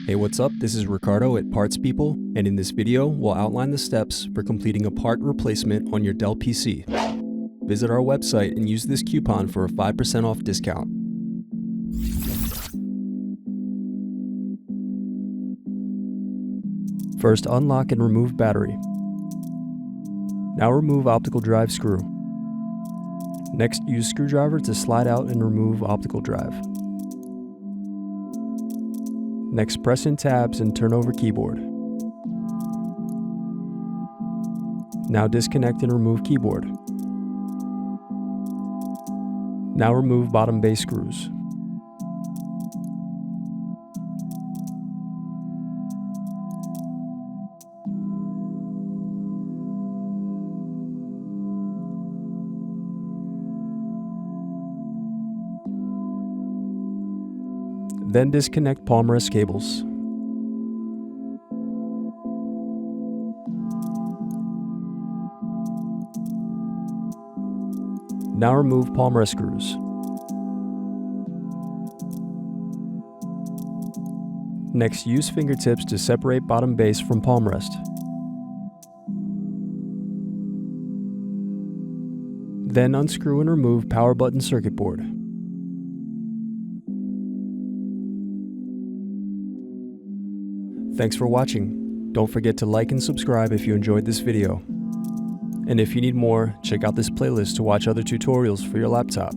Hey, what's up? This is Ricardo at Parts People, and in this video, we'll outline the steps for completing a part replacement on your Dell PC. Visit our website and use this coupon for a 5% off discount. First, unlock and remove battery. Now remove optical drive screw. Next, use screwdriver to slide out and remove optical drive. Next, press in tabs and turn over keyboard. Now disconnect and remove keyboard. Now remove bottom base screws. Then disconnect palmrest cables. Now remove palmrest screws. Next, use fingertips to separate bottom base from palmrest. Then unscrew and remove power button circuit board. Thanks for watching. Don't forget to like and subscribe if you enjoyed this video. And if you need more, check out this playlist to watch other tutorials for your laptop.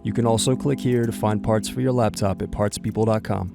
You can also click here to find parts for your laptop at partspeople.com.